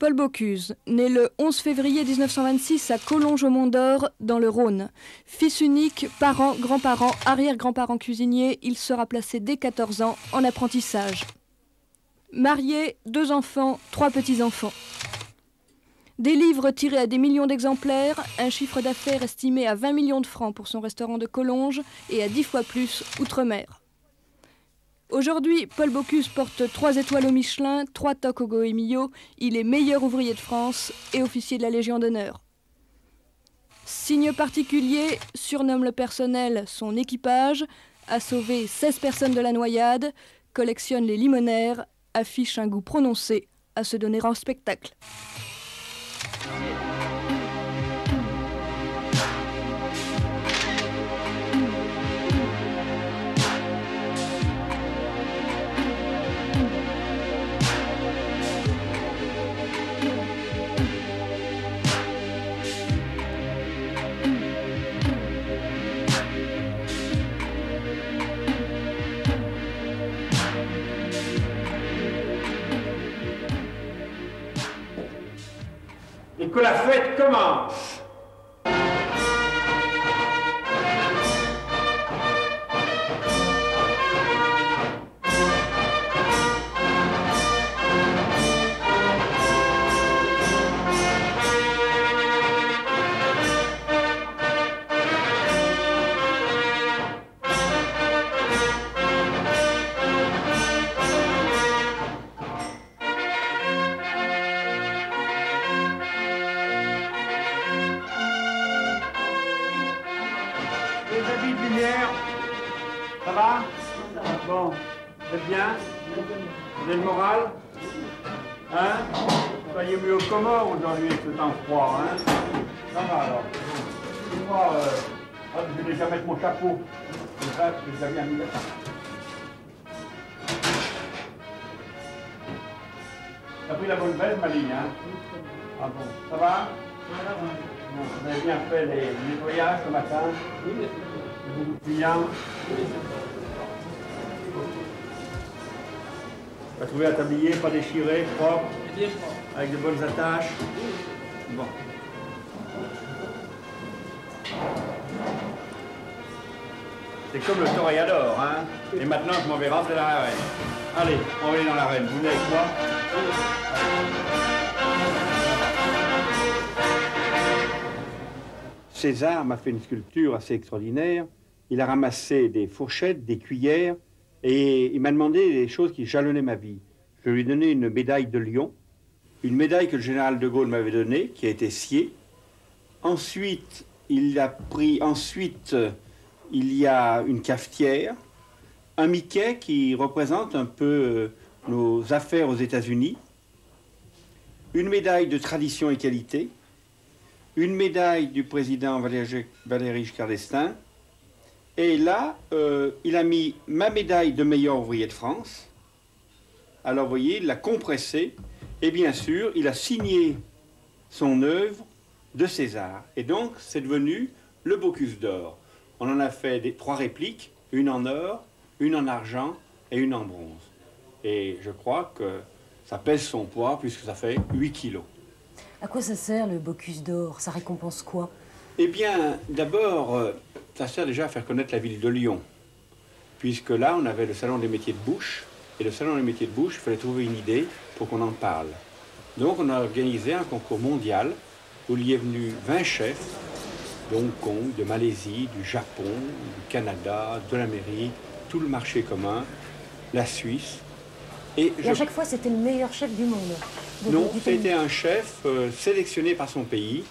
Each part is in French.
Paul Bocuse, né le 11 février 1926 à Collonges-au-Mont-d'Or, dans le Rhône. Fils unique, parents, grands-parents, arrière-grands-parents cuisiniers, il sera placé dès 14 ans en apprentissage. Marié, 2 enfants, 3 petits-enfants. Des livres tirés à des millions d'exemplaires, un chiffre d'affaires estimé à 20 millions de francs pour son restaurant de Collonges et à 10 fois plus outre-mer. Aujourd'hui, Paul Bocuse porte 3 étoiles au Michelin, 3 toques au Goemio. Il est meilleur ouvrier de France et officier de la Légion d'honneur. Signe particulier, surnomme le personnel son équipage, a sauvé 16 personnes de la noyade, collectionne les limonaires, affiche un goût prononcé à se donner en spectacle. Et que la fête commence. Ça va? Bon, vous êtes bien? Vous avez le moral? Hein? Soyez mieux aux Comores aujourd'hui avec ce temps froid, hein? Ça va alors. Moi, je vais déjà mettre mon chapeau. Comme ça, je l'ai déjà bien mis là. T'as pris la bonne belle, ma ligne, hein? Ah bon, ça va? Bon, vous avez bien fait les nettoyages ce matin? Beaucoup de clients. Tu as trouvé un tablier, pas déchiré, propre, avec de bonnes attaches. Bon. C'est comme le toréador, hein. Et maintenant, je m'en vais rentrer dans l'arène. Allez, on va aller dans l'arène. Vous venez avec moi? César m'a fait une sculpture assez extraordinaire. Il a ramassé des fourchettes, des cuillères, et il m'a demandé des choses qui jalonnaient ma vie. Je lui ai donné une médaille de Lyon, une médaille que le général de Gaulle m'avait donnée, qui a été sciée. Ensuite, il y a une cafetière, un Mickey qui représente un peu nos affaires aux États-Unis, une médaille de tradition et qualité, une médaille du président Valéry Giscard d'Estaing, et là, il a mis ma médaille de meilleur ouvrier de France. Alors, vous voyez, il l'a compressée, et bien sûr, il a signé son œuvre de César. Et donc, c'est devenu le Bocuse d'or. On en a fait 3 répliques, une en or, une en argent et une en bronze. Et je crois que ça pèse son poids, puisque ça fait 8 kilos. À quoi ça sert le Bocuse d'or? Ça récompense quoi? Eh bien, d'abord, ça sert déjà à faire connaître la ville de Lyon. Puisque là, on avait le salon des métiers de bouche. Et le salon des métiers de bouche, il fallait trouver une idée pour qu'on en parle. Donc, on a organisé un concours mondial où il y est venu 20 chefs de Hong Kong, de Malaisie, du Japon, du Canada, de l'Amérique, tout le marché commun, la Suisse. Et à chaque fois, c'était le meilleur chef du monde. Non, c'était un chef sélectionné par son pays,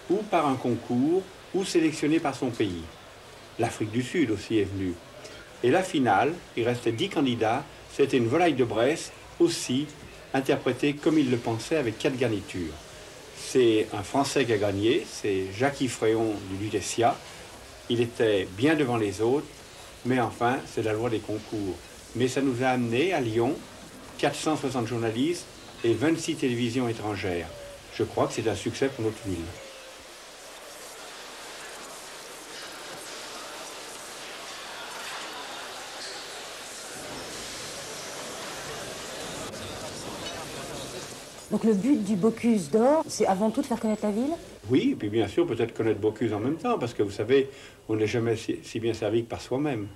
ou par un concours, ou sélectionné par son pays. L'Afrique du Sud aussi est venue. Et la finale, il restait 10 candidats, c'était une volaille de Bresse, aussi interprétée comme il le pensait, avec 4 garnitures. C'est un Français qui a gagné, c'est Jacques Fréon du Lutetia. Il était bien devant les autres, mais enfin, c'est la loi des concours. Mais ça nous a amené à Lyon 460 journalistes et 26 télévisions étrangères. Je crois que c'est un succès pour notre ville. Donc le but du Bocuse d'Or, c'est avant tout de faire connaître la ville? Oui, et puis bien sûr, peut-être connaître Bocuse en même temps, parce que vous savez, on n'est jamais si bien servi que par soi-même.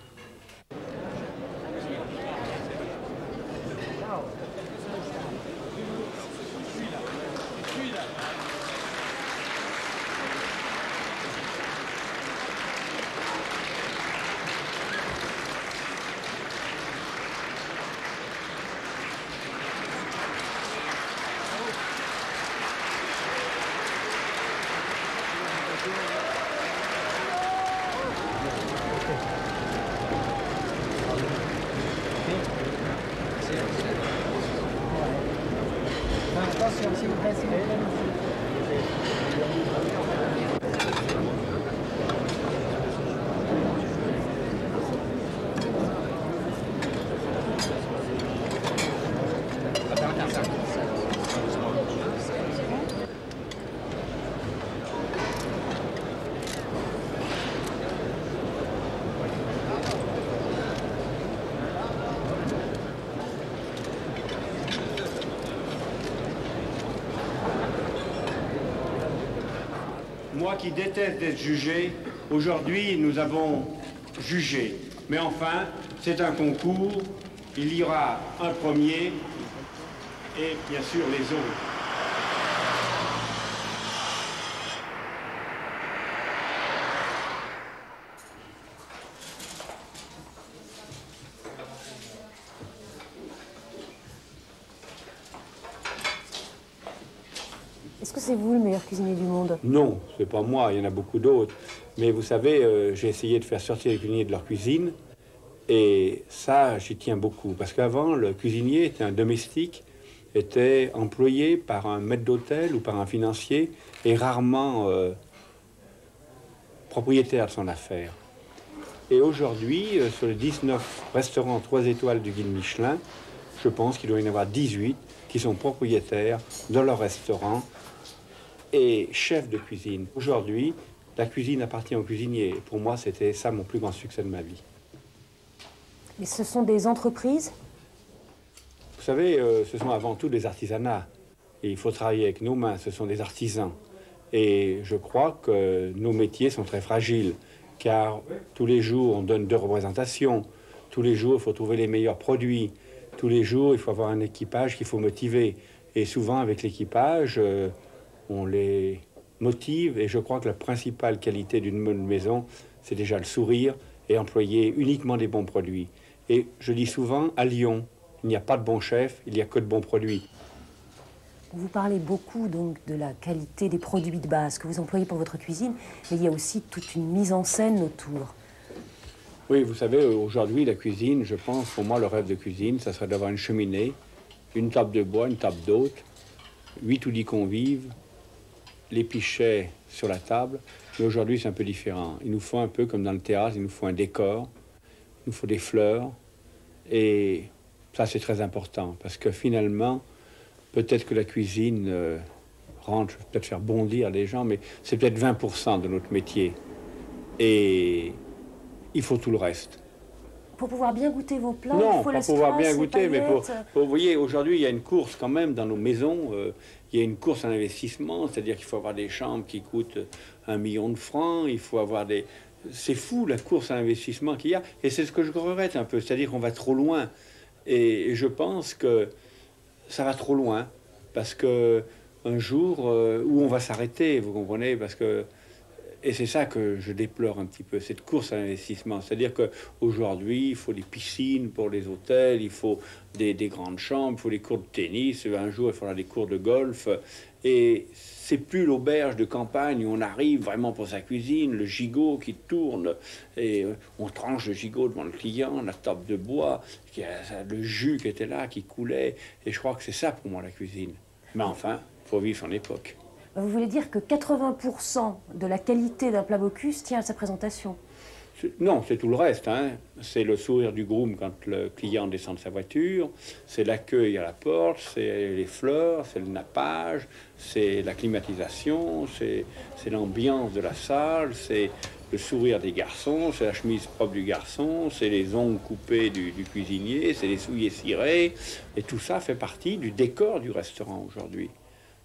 Moi qui déteste d'être jugé, aujourd'hui nous avons jugé. Mais enfin, c'est un concours, il y aura un premier et bien sûr les autres. Est-ce que c'est vous le meilleur cuisinier du monde? Non, c'est pas moi, il y en a beaucoup d'autres. Mais vous savez, j'ai essayé de faire sortir les cuisiniers de leur cuisine. Et ça, j'y tiens beaucoup. Parce qu'avant, le cuisinier était un domestique, était employé par un maître d'hôtel ou par un financier, et rarement propriétaire de son affaire. Et aujourd'hui, sur les 19 restaurants 3 étoiles du guide Michelin, je pense qu'il doit y en avoir 18 qui sont propriétaires de leur restaurant et chefs de cuisine. Aujourd'hui, la cuisine appartient au cuisinier. Pour moi, c'était ça mon plus grand succès de ma vie. Mais ce sont des entreprises? Vous savez, ce sont avant tout des artisanats. Et il faut travailler avec nos mains, ce sont des artisans. Et je crois que nos métiers sont très fragiles, car tous les jours, on donne 2 représentations. Tous les jours, il faut trouver les meilleurs produits. Tous les jours, il faut avoir un équipage qu'il faut motiver. Et souvent, avec l'équipage, on les motive. Et je crois que la principale qualité d'une bonne maison, c'est déjà le sourire et employer uniquement des bons produits. Et je dis souvent, à Lyon, il n'y a pas de bons chefs, il n'y a que de bons produits. Vous parlez beaucoup donc de la qualité des produits de base que vous employez pour votre cuisine, mais il y a aussi toute une mise en scène autour. Oui, vous savez, aujourd'hui, la cuisine, je pense, pour moi, le rêve de cuisine, ça serait d'avoir une cheminée, une table de bois, une table d'hôte, 8 ou 10 convives, les pichets sur la table. Mais aujourd'hui, c'est un peu différent. Il nous faut un peu comme dans le théâtre, il nous faut un décor, il nous faut des fleurs. Et ça, c'est très important, parce que finalement, peut-être que la cuisine rentre, je vais peut-être faire bondir les gens, mais c'est peut-être 20% de notre métier. Et il faut tout le reste. Pour pouvoir bien goûter vos plats, non, il faut pas les pouvoir strass, bien goûter, mais paillettes. vous voyez, aujourd'hui, il y a une course quand même dans nos maisons. Il y a une course en investissement, c'est-à-dire qu'il faut avoir des chambres qui coûtent 1 million de francs, il faut avoir des... C'est fou, la course à l'investissement qu'il y a. Et c'est ce que je regrette un peu, c'est-à-dire qu'on va trop loin. Et je pense que ça va trop loin, parce que un jour où on va s'arrêter, vous comprenez, parce que... Et c'est ça que je déplore un petit peu, cette course à l'investissement. C'est-à-dire qu'aujourd'hui, il faut des piscines pour les hôtels, il faut des grandes chambres, il faut des cours de tennis, un jour il faudra des cours de golf. Et c'est plus l'auberge de campagne où on arrive vraiment pour sa cuisine, le gigot qui tourne, et on tranche le gigot devant le client, la table de bois, le jus qui était là, qui coulait. Et je crois que c'est ça pour moi la cuisine. Mais enfin, il faut vivre son époque. Vous voulez dire que 80% de la qualité d'un plat Bocuse tient à sa présentation? Non, c'est tout le reste. Hein. C'est le sourire du groom quand le client descend de sa voiture, c'est l'accueil à la porte, c'est les fleurs, c'est le nappage, c'est la climatisation, c'est l'ambiance de la salle, c'est le sourire des garçons, c'est la chemise propre du garçon, c'est les ongles coupés du cuisinier, c'est les souliers cirés. Et tout ça fait partie du décor du restaurant aujourd'hui.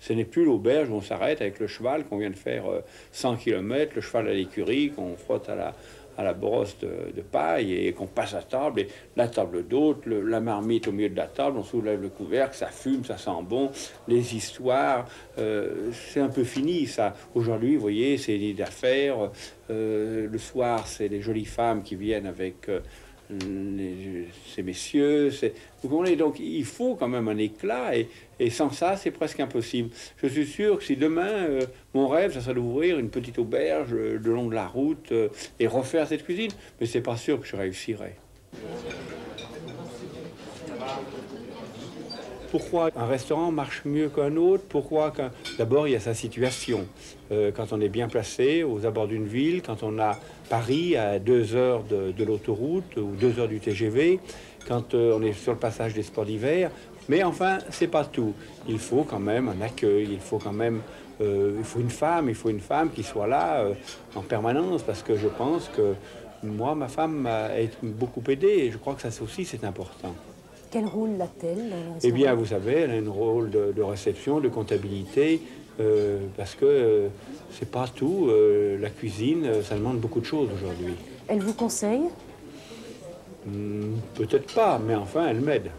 Ce n'est plus l'auberge où on s'arrête avec le cheval qu'on vient de faire 100 km, le cheval à l'écurie, qu'on frotte à la brosse de paille et qu'on passe à table. Et la table d'hôte, la marmite au milieu de la table, on soulève le couvercle, ça fume, ça sent bon. Les histoires, c'est un peu fini ça. Aujourd'hui, vous voyez, c'est des d'affaires. Le soir, c'est les jolies femmes qui viennent avec... ces messieurs, vous comprenez, donc il faut quand même un éclat et sans ça c'est presque impossible. Je suis sûr que si demain mon rêve ça serait d'ouvrir une petite auberge le long de la route et refaire cette cuisine, mais c'est pas sûr que je réussirais. Pourquoi un restaurant marche mieux qu'un autre? Pourquoi D'abord, il y a sa situation. Quand on est bien placé, aux abords d'une ville, quand on a Paris à 2 heures de l'autoroute ou 2 heures du TGV, quand on est sur le passage des sports d'hiver. Mais enfin, c'est pas tout. Il faut quand même un accueil, il faut quand même... il faut une femme qui soit là en permanence, parce que je pense que moi, ma femme m'a beaucoup aidé et je crois que ça aussi, c'est important. Quel rôle a-t-elle dans le restaurant? Eh bien, vous savez, elle a un rôle de réception, de comptabilité, parce que c'est pas tout. La cuisine, ça demande beaucoup de choses aujourd'hui. Elle vous conseille? Peut-être pas, mais enfin, elle m'aide.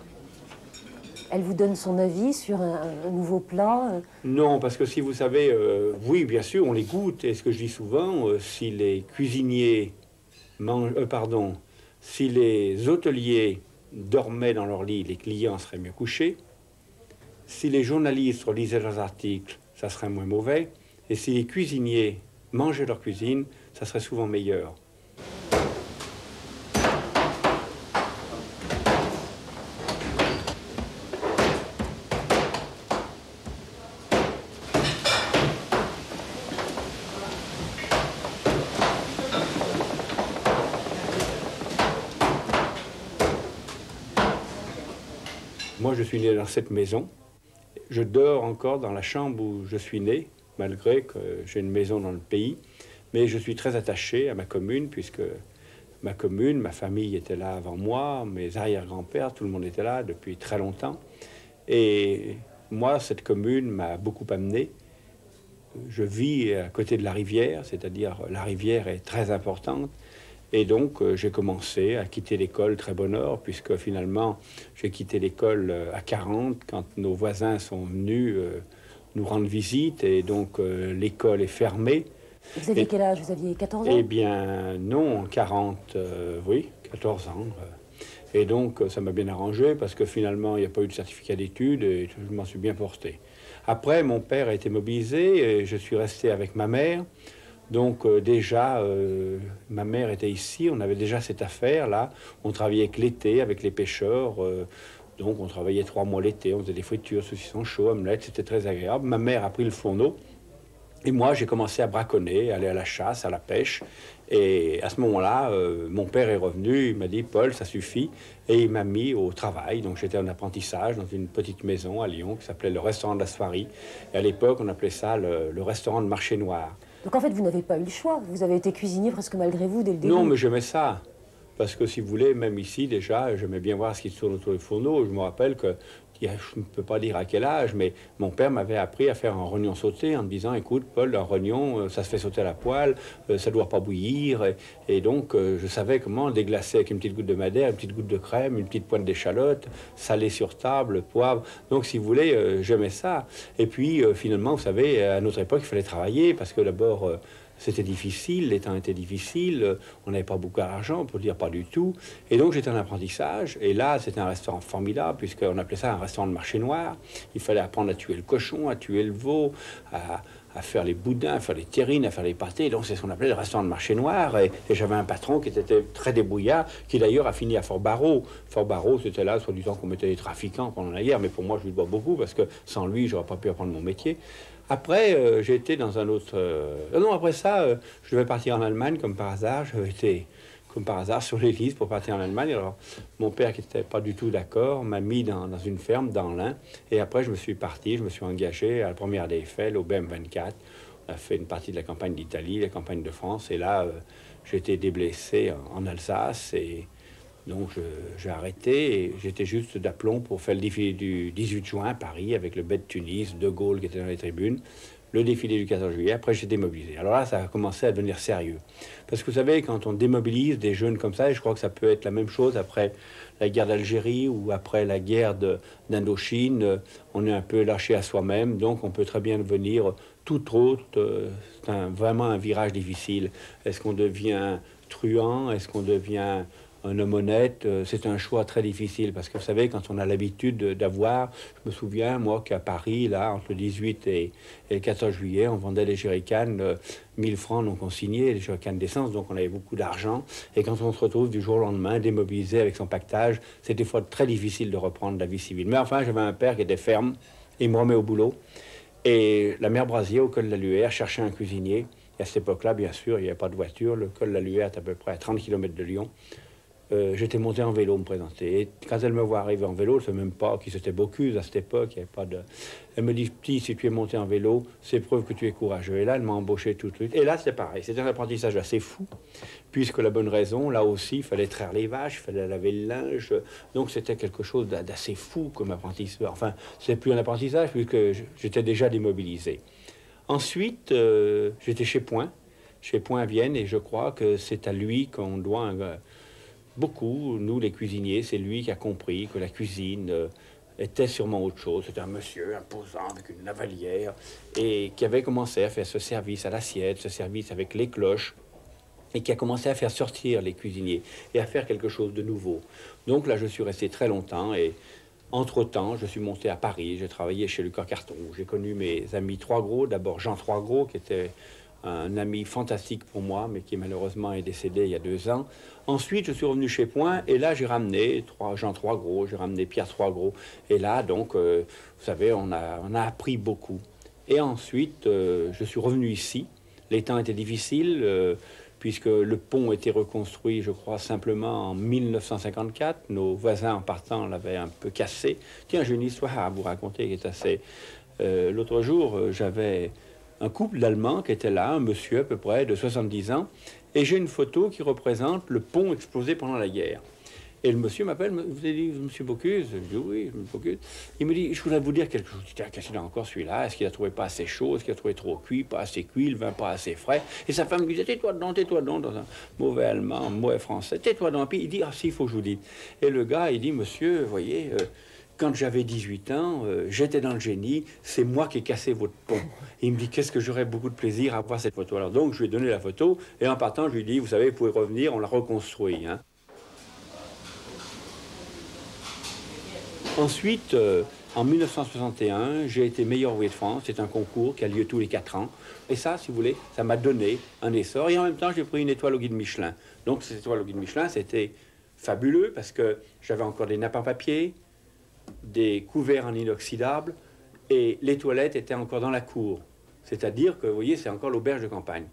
Elle vous donne son avis sur un nouveau plat? Non, parce que si vous savez, oui, bien sûr, on les goûte. Et ce que je dis souvent, si les cuisiniers si les hôteliers dormaient dans leur lit, les clients seraient mieux couchés. Si les journalistes relisaient leurs articles, ça serait moins mauvais. Et si les cuisiniers mangeaient leur cuisine, ça serait souvent meilleur. Moi, je suis né dans cette maison. Je dors encore dans la chambre où je suis né, malgré que j'ai une maison dans le pays. Mais je suis très attaché à ma commune, puisque ma commune, ma famille était là avant moi, mes arrière-grands-pères, tout le monde était là depuis très longtemps. Et moi, cette commune m'a beaucoup amené. Je vis à côté de la rivière, c'est-à-dire la rivière est très importante. Et donc, j'ai commencé à quitter l'école très bonne heure, puisque finalement, j'ai quitté l'école à 40 quand nos voisins sont venus nous rendre visite. Et donc, l'école est fermée. Vous aviez quel âge? Vous aviez 14 ans? Eh bien, non, 40, oui, 14 ans. Et donc, ça m'a bien arrangé, parce que finalement, il n'y a pas eu de certificat d'études, et je m'en suis bien porté. Après, mon père a été mobilisé, et je suis resté avec ma mère. Donc déjà, ma mère était ici, on avait déjà cette affaire-là. On travaillait avec l'été, avec les pêcheurs. Donc on travaillait 3 mois l'été, on faisait des fritures, saucissons chauds, omelettes, c'était très agréable. Ma mère a pris le fourneau. Et moi, j'ai commencé à braconner, aller à la chasse, à la pêche. Et à ce moment-là, mon père est revenu, il m'a dit « Paul, ça suffit ». Et il m'a mis au travail. Donc j'étais en apprentissage dans une petite maison à Lyon qui s'appelait le restaurant de la Soierie. Et à l'époque, on appelait ça le restaurant de marché noir. Donc en fait, vous n'avez pas eu le choix. Vous avez été cuisinier presque malgré vous dès le début. Non, mais j'aimais ça. Parce que si vous voulez, même ici, déjà, j'aimais bien voir ce qui se tourne autour du fourneau. Je me rappelle que, je ne peux pas dire à quel âge, mais mon père m'avait appris à faire un rognon sauté en me disant, écoute, Paul, un rognon, ça se fait sauter à la poêle, ça ne doit pas bouillir. Et donc, je savais comment le déglacer avec une petite goutte de madère, une petite goutte de crème, une petite pointe d'échalote, salé sur table, poivre. Donc, si vous voulez, j'aimais ça. Et puis, finalement, vous savez, à notre époque, il fallait travailler parce que d'abord, c'était difficile, les temps étaient difficiles, on n'avait pas beaucoup d'argent, on peut dire pas du tout. Et donc j'étais en apprentissage, et là c'était un restaurant formidable, puisqu'on appelait ça un restaurant de marché noir. Il fallait apprendre à tuer le cochon, à tuer le veau, à faire les boudins, à faire les terrines, à faire les pâtés. Donc c'est ce qu'on appelait le restaurant de marché noir. Et j'avais un patron qui était très débrouillard, qui d'ailleurs a fini à Fort-Barreau. Fort-Barreau, c'était là, soit du temps qu'on mettait des trafiquants pendant la guerre, mais pour moi je lui dois beaucoup, parce que sans lui, j'aurais pas pu apprendre mon métier. Après, j'ai été dans un autre... non, après ça, je devais partir en Allemagne, comme par hasard. J'avais été, comme par hasard, sur les listes pour partir en Allemagne. Alors, mon père, qui n'était pas du tout d'accord, m'a mis dans une ferme dans l'Ain. Et après, je me suis parti, je me suis engagé à la première DFL, au BM24, a fait une partie de la campagne d'Italie, la campagne de France. Et là, j'ai été déblessé en Alsace. Et donc, j'ai arrêté. Et j'étais juste d'aplomb pour faire le défilé du 18 juin à Paris avec le Bête de Tunis, De Gaulle qui était dans les tribunes, le défilé du 14 juillet. Après, j'ai démobilisé. Alors là, ça a commencé à devenir sérieux. Parce que vous savez, quand on démobilise des jeunes comme ça, et je crois que ça peut être la même chose après la guerre d'Algérie ou après la guerre d'Indochine, on est un peu lâché à soi-même. Donc, on peut très bien devenir tout autre. C'est vraiment un virage difficile. Est-ce qu'on devient truand? Est-ce qu'on devient un homme honnête? C'est un choix très difficile parce que vous savez, quand on a l'habitude d'avoir, je me souviens, moi, qu'à Paris, là, entre le 18 et le 14 juillet, on vendait les jerrycans 1000 francs, donc on signait les jerrycans d'essence, donc on avait beaucoup d'argent. Et quand on se retrouve du jour au lendemain, démobilisé avec son pactage, c'est des fois très difficile de reprendre la vie civile. Mais enfin, j'avais un père qui était ferme, il me remet au boulot. Et la mère Brasier, au col de la Luère, cherchait un cuisinier. Et à cette époque-là, bien sûr, il n'y avait pas de voiture. Le col de la Luère est à peu près à 30 km de Lyon. J'étais monté en vélo me présenter. Et quand elle me voit arriver en vélo, je ne sais même pas qui c'était Bocuse à cette époque. Il y avait pas de... Elle me dit, petit, si tu es monté en vélo, c'est preuve que tu es courageux. Et là, elle m'a embauché tout de suite. Et là, c'était pareil. C'était un apprentissage assez fou, puisque la bonne raison, là aussi, il fallait traire les vaches, il fallait laver le linge. Donc, c'était quelque chose d'assez fou comme apprentissage. Enfin, c'est plus un apprentissage, puisque j'étais déjà démobilisé. Ensuite, j'étais chez Point à Vienne, et je crois que c'est à lui qu'on doit... beaucoup, nous les cuisiniers, c'est lui qui a compris que la cuisine était sûrement autre chose. C'était un monsieur imposant avec une lavalière et qui avait commencé à faire ce service à l'assiette, ce service avec les cloches, et qui a commencé à faire sortir les cuisiniers et à faire quelque chose de nouveau. Donc là, je suis resté très longtemps et entre-temps, je suis monté à Paris, j'ai travaillé chez Lucas Carton. J'ai connu mes amis Troisgros, d'abord Jean Troisgros, qui était un ami fantastique pour moi, mais qui malheureusement est décédé il y a 2 ans. Ensuite, je suis revenu chez Point, et là, j'ai ramené Jean Troisgros, j'ai ramené Pierre Troisgros. Et là, donc, vous savez, on a appris beaucoup. Et ensuite, je suis revenu ici. Les temps étaient difficiles, puisque le pont était reconstruit, je crois, simplement en 1954. Nos voisins, en partant, l'avaient un peu cassé. Tiens, j'ai une histoire à vous raconter qui est assez... L'autre jour, j'avais un couple d'Allemands qui était là, un monsieur à peu près de 70 ans, et j'ai une photo qui représente le pont explosé pendant la guerre. Et le monsieur m'appelle, vous avez dit, monsieur Bocuse? Je dis oui, monsieur Bocuse. Il me dit, je voudrais vous dire quelque chose. Je dis, qu'est-ce qu'il a encore celui-là? Est-ce qu'il a trouvé pas assez chaud? Est-ce qu'il a trouvé trop cuit, pas assez cuit, le vin pas assez frais? Et sa femme me disait, tais-toi dedans, dans un mauvais allemand, un mauvais français, tais-toi dedans. Puis il dit, ah si, il faut que je vous dise. Et le gars, il dit, monsieur, vous voyez... quand j'avais 18 ans, j'étais dans le génie, c'est moi qui ai cassé votre pont. Et il me dit, qu'est-ce que j'aurais beaucoup de plaisir à voir cette photo. Alors donc, je lui ai donné la photo, et en partant, je lui ai dit, vous savez, vous pouvez revenir, on l'a reconstruit. Hein. Ensuite, en 1961, j'ai été meilleur ouvrier de France. C'est un concours qui a lieu tous les 4 ans. Et ça, si vous voulez, ça m'a donné un essor. Et en même temps, j'ai pris une étoile au guide Michelin. Donc, cette étoile au guide Michelin, c'était fabuleux parce que j'avais encore des nappes en papier, des couverts en inoxydable, et les toilettes étaient encore dans la cour. C'est-à-dire que, vous voyez, c'est encore l'auberge de campagne.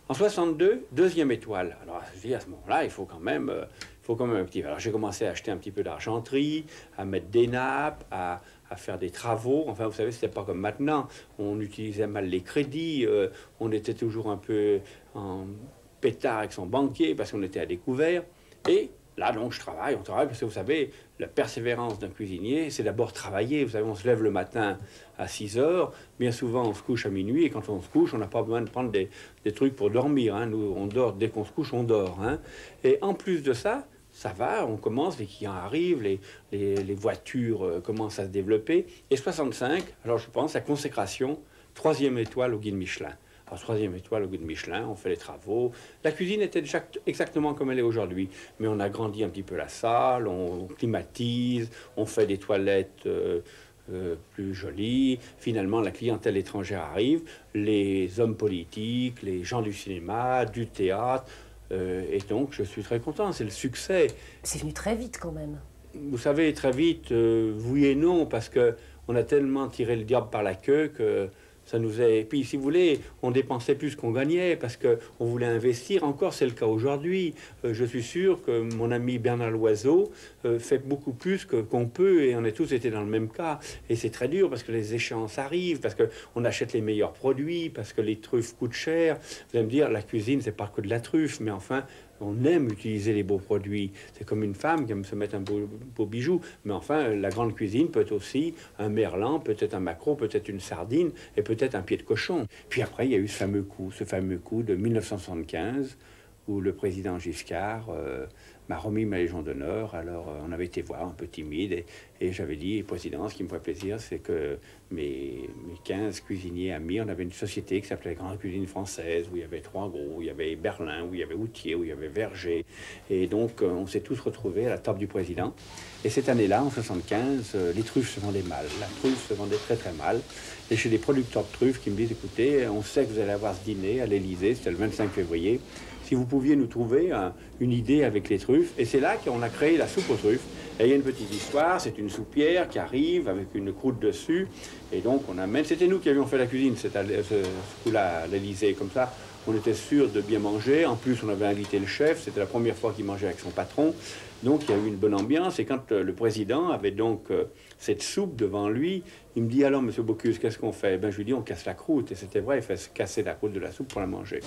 En 62, 2e étoile. Alors, je dis, à ce moment-là, il faut quand même un petit... Alors, j'ai commencé à acheter un petit peu d'argenterie, à mettre des nappes, à faire des travaux. Enfin, vous savez, c'était pas comme maintenant. On utilisait mal les crédits, on était toujours un peu en pétard avec son banquier parce qu'on était à découvert. Et là, donc, on travaille, parce que vous savez, la persévérance d'un cuisinier, c'est d'abord travailler. Vous savez, on se lève le matin à 6 heures, bien souvent on se couche à minuit, et quand on se couche, on n'a pas besoin de prendre des trucs pour dormir. Hein. Nous, on dort, dès qu'on se couche, on dort. Hein. Et en plus de ça, ça va, on commence, les clients arrivent, les voitures commencent à se développer. Et 65, alors je pense, la consécration, 3e étoile au guide Michelin. Alors, 3e étoile au guide Michelin, on fait les travaux. La cuisine était déjà exactement comme elle est aujourd'hui. Mais on a grandi un petit peu la salle, on climatise, on fait des toilettes plus jolies. Finalement, la clientèle étrangère arrive, les hommes politiques, les gens du cinéma, du théâtre. Et donc, je suis très content, c'est le succès. C'est venu très vite quand même. Vous savez, très vite, oui et non, parce qu'on a tellement tiré le diable par la queue que Ça nous est... Puis, si vous voulez, on dépensait plus qu'on gagnait parce qu'on voulait investir. Encore, c'est le cas aujourd'hui. Je suis sûr que mon ami Bernard Loiseau fait beaucoup plus qu'on peut et on a tous été dans le même cas. Et c'est très dur parce que les échéances arrivent, parce qu'on achète les meilleurs produits, parce que les truffes coûtent cher. Vous allez me dire, la cuisine, c'est pas que de la truffe, mais enfin... On aime utiliser les beaux produits. C'est comme une femme qui aime se mettre un beau bijou. Mais enfin, la grande cuisine peut être aussi un merlan, peut-être un maquereau, peut-être une sardine et peut-être un pied de cochon. Puis après, il y a eu ce fameux coup de 1975 où le président Giscard m'a remis ma Légion d'honneur. Alors, on avait été voir un peu timide et j'avais dit, président, ce qui me ferait plaisir, c'est que mes 15 cuisiniers amis, on avait une société qui s'appelait Grande Cuisine Française, où il y avait Trois-Gros, où il y avait Berlin, où il y avait Houtier, où il y avait Verger. Et donc, on s'est tous retrouvés à la table du président. Et cette année-là, en 75, les truffes se vendaient mal. La truffe se vendait très très mal. Et chez des producteurs de truffes qui me disent, écoutez, on sait que vous allez avoir ce dîner à l'Élysée, c'était le 25 février. Si vous pouviez nous trouver une idée avec les truffes. Et c'est là qu'on a créé la soupe aux truffes. Et il y a une petite histoire, c'est une soupière qui arrive avec une croûte dessus. Et donc on amène, c'était nous qui avions fait la cuisine, ce coup-là à l'Élysée, comme ça. On était sûr de bien manger. En plus, on avait invité le chef. C'était la première fois qu'il mangeait avec son patron. Donc, il y a eu une bonne ambiance. Et quand le président avait donc cette soupe devant lui, il me dit, alors, monsieur Bocuse, qu'est-ce qu'on fait? Ben, je lui dis, on casse la croûte. Et c'était vrai, il fait casser la croûte de la soupe pour la manger.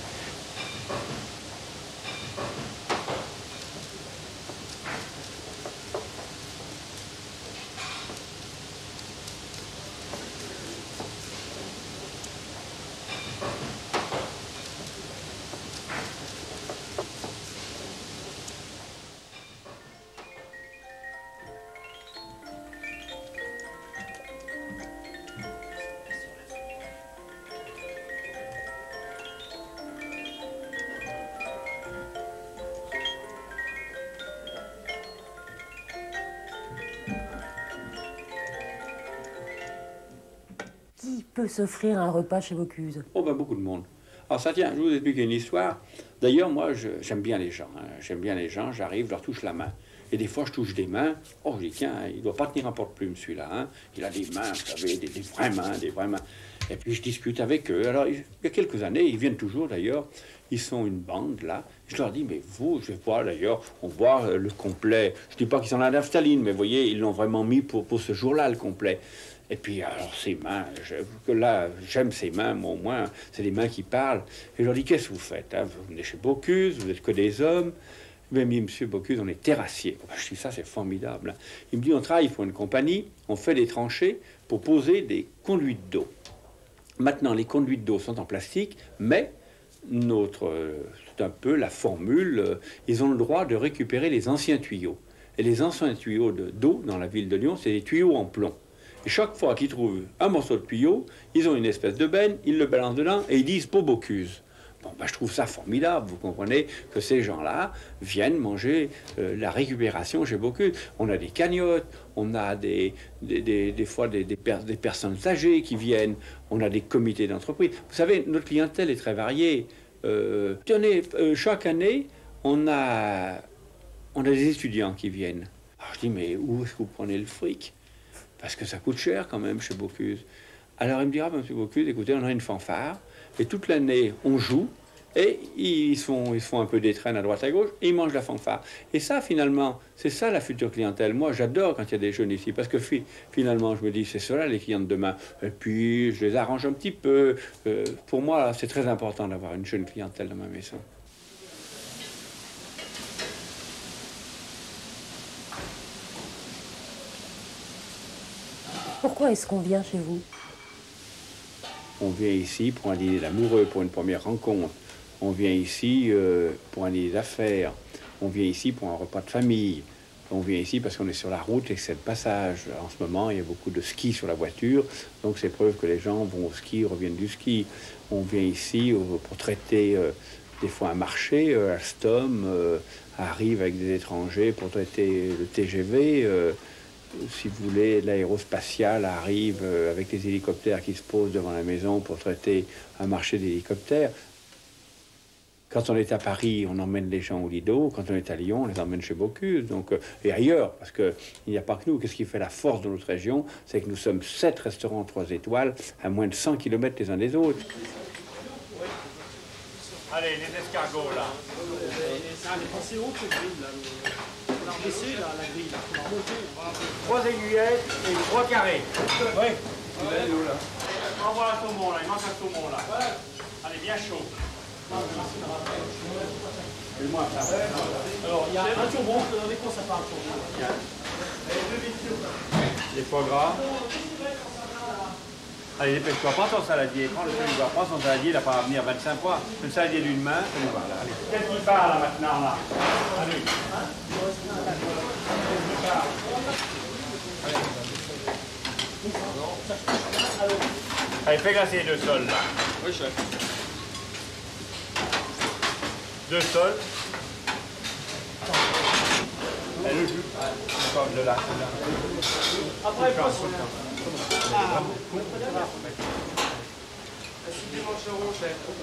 Qui peut s'offrir un repas chez Bocuse? Oh, ben, beaucoup de monde. Alors, ça tient, je vais vous expliquer une histoire. D'ailleurs, moi, j'aime bien les gens. Hein. J'aime bien les gens, j'arrive, je leur touche la main. Et des fois, je touche des mains. Oh, je dis, tiens, il ne doit pas tenir un porte-plume, celui-là. Hein. Il a des mains, vous savez, des vraies mains, des vraies mains. Et puis, je discute avec eux. Alors, il y a quelques années, ils viennent toujours, d'ailleurs. Ils sont une bande, là. Je leur dis, mais vous, je vois, d'ailleurs, on voit le complet. Je ne dis pas qu'ils sont la naphtaline, mais vous voyez, ils l'ont vraiment mis pour ce jour-là, le complet. Et puis, alors, ces mains, là, j'aime ces mains, moi, au moins, c'est des mains qui parlent. Et je leur dis, qu'est-ce que vous faites hein? Vous venez chez Bocuse, vous n'êtes que des hommes. Mais monsieur Bocuse, on est terrassier. Je dis, ça, c'est formidable. Il me dit, on travaille pour une compagnie, on fait des tranchées pour poser des conduites d'eau. Maintenant, les conduites d'eau sont en plastique, mais c'est un peu la formule, ils ont le droit de récupérer les anciens tuyaux. Et les anciens tuyaux d'eau dans la ville de Lyon, c'est des tuyaux en plomb. Et chaque fois qu'ils trouvent un morceau de tuyau, ils ont une espèce de benne, ils le balancent dedans et ils disent pour Bocuse. Bon, ben, je trouve ça formidable, vous comprenez que ces gens-là viennent manger la récupération chez Bocuse. On a des cagnottes, on a des fois des personnes âgées qui viennent, on a des comités d'entreprise. Vous savez, notre clientèle est très variée. Tenez, chaque année, on a des étudiants qui viennent. Alors je dis, mais où est-ce que vous prenez le fric? Parce que ça coûte cher quand même chez Bocuse. Alors il me dira, monsieur Bocuse, écoutez, on a une fanfare, et toute l'année, on joue, et ils font un peu des traînes à droite à gauche, et ils mangent la fanfare. Et ça, finalement, c'est ça la future clientèle. Moi, j'adore quand il y a des jeunes ici, parce que finalement, je me dis, c'est cela les clients de demain. Et puis, je les arrange un petit peu. Pour moi, c'est très important d'avoir une jeune clientèle dans ma maison. Pourquoi est-ce qu'on vient chez vous? On vient ici pour un dîner d'amoureux, pour une première rencontre. On vient ici pour un dîner d'affaires. On vient ici pour un repas de famille. On vient ici parce qu'on est sur la route et que c'est le passage. En ce moment, il y a beaucoup de ski sur la voiture. Donc, c'est preuve que les gens vont au ski, reviennent du ski. On vient ici pour traiter des fois un marché. Alstom arrive avec des étrangers pour traiter le TGV. Si vous voulez, l'aérospatiale arrive avec les hélicoptères qui se posent devant la maison pour traiter un marché d'hélicoptères. Quand on est à Paris, on emmène les gens au Lido. Quand on est à Lyon, on les emmène chez Bocuse. Donc, et ailleurs, parce qu'il n'y a pas que nous. Qu'est-ce qui fait la force de notre région? C'est que nous sommes 7 restaurants 3 étoiles à moins de 100 km les uns des autres. Allez, les escargots, là. C'est haut que grille, là. On a baissé, là, la grille, là. On a monté. 3 aiguillettes et 3 carrés. Oui. Envoie un saumon, là. Il manque un saumon, là. Allez, bien chaud. Alors, il y a un turbo, on peut donner quoi ça part un turbo. Les foie gras. Allez, dépêche-toi, prends ton saladier, prends le celui-là, prends son saladier, il n'a pas à venir 25 fois. Le saladier d'une main, celui-là, là, allez. Qu'est-ce qui part, là, maintenant, là? Allez. Allez, fais glacer les 2 sols, là. Oui, chef. 2 sols. Et le jus. Comme de là. Après, le poisson.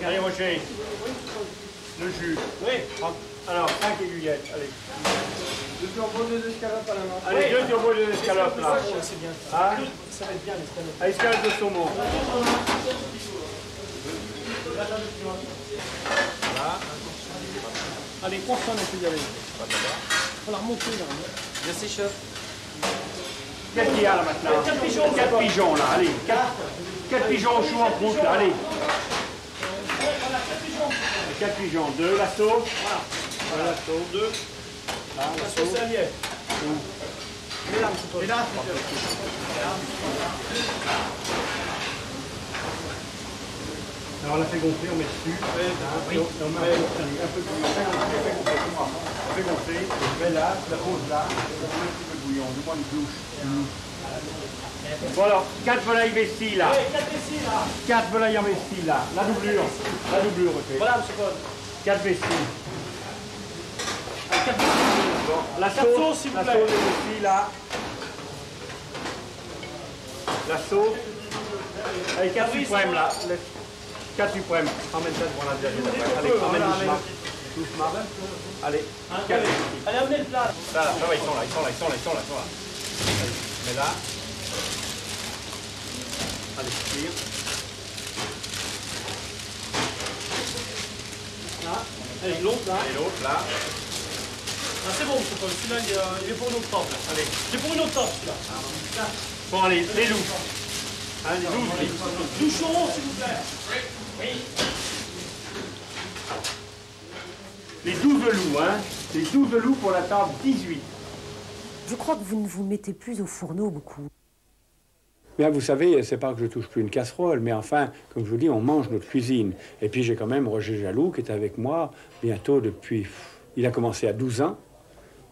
Allez, Rocher. Le jus. Oui. Alors, 5 aiguillettes. Allez. 2 turbos, 2 escalopes à la main. Allez, 2 turbos et 2 escalopes, là. C'est bien. Hein? Ça va être bien, l'escalope. Allez, escalope de saumon. Allez, prends ça, on peut y aller. On la remonter, là. Merci, chef. Qu'est-ce qu'il y a, là, maintenant? 4 pigeons. 4 pigeons, là. Allez. 4 pigeons au chou en croûte, là. Allez. 4 pigeons. 2, la sauce. Voilà, la sauce. 2. Là, la sauce. C'est un lièvre. Mesdames, c'est pas. Mesdames, Alors on la fait gonfler, on met dessus. Oui. On met un peu de bouillon. On fait gonfler, on met là, la pose là, on met un petit peu de bouillon, du moins une douche. Bon alors, 4 volailles vesties là. 4 vesties, là. 4 volailles en vestie là. La doublure, ok. Voilà, monsieur Paul. 4 vesties. 4 vesties. Bon, la sauce, s'il vous la plaît. sauce est vestie là. La sauce. Allez, 4 suprêmes là. 4 suprêmes. Emmène ça devant la dernière. Allez, emmène doucement. Doucement. Allez, 4 vesties. Allez, amenez le plat. Là, ça va, ils sont là. Allez, mais là. Allez, tire. Là. Allez, l'autre, là. Et l'autre, là. Ah, c'est bon, monsieur Paul. Celui-là, il est pour une autre table. Allez. C'est pour une autre table, celui-là. Bon, allez, les loups. Hein, les 12 livres. Douchons, s'il vous plaît. Oui. Les 12 loups, hein. Les 12 loups pour la table 18. Je crois que vous ne vous mettez plus au fourneau beaucoup. Bien, vous savez, c'est pas que je touche plus une casserole, mais enfin, comme je vous dis, on mange notre cuisine. Et puis j'ai quand même Roger Jaloux qui est avec moi bientôt depuis... Il a commencé à 12 ans.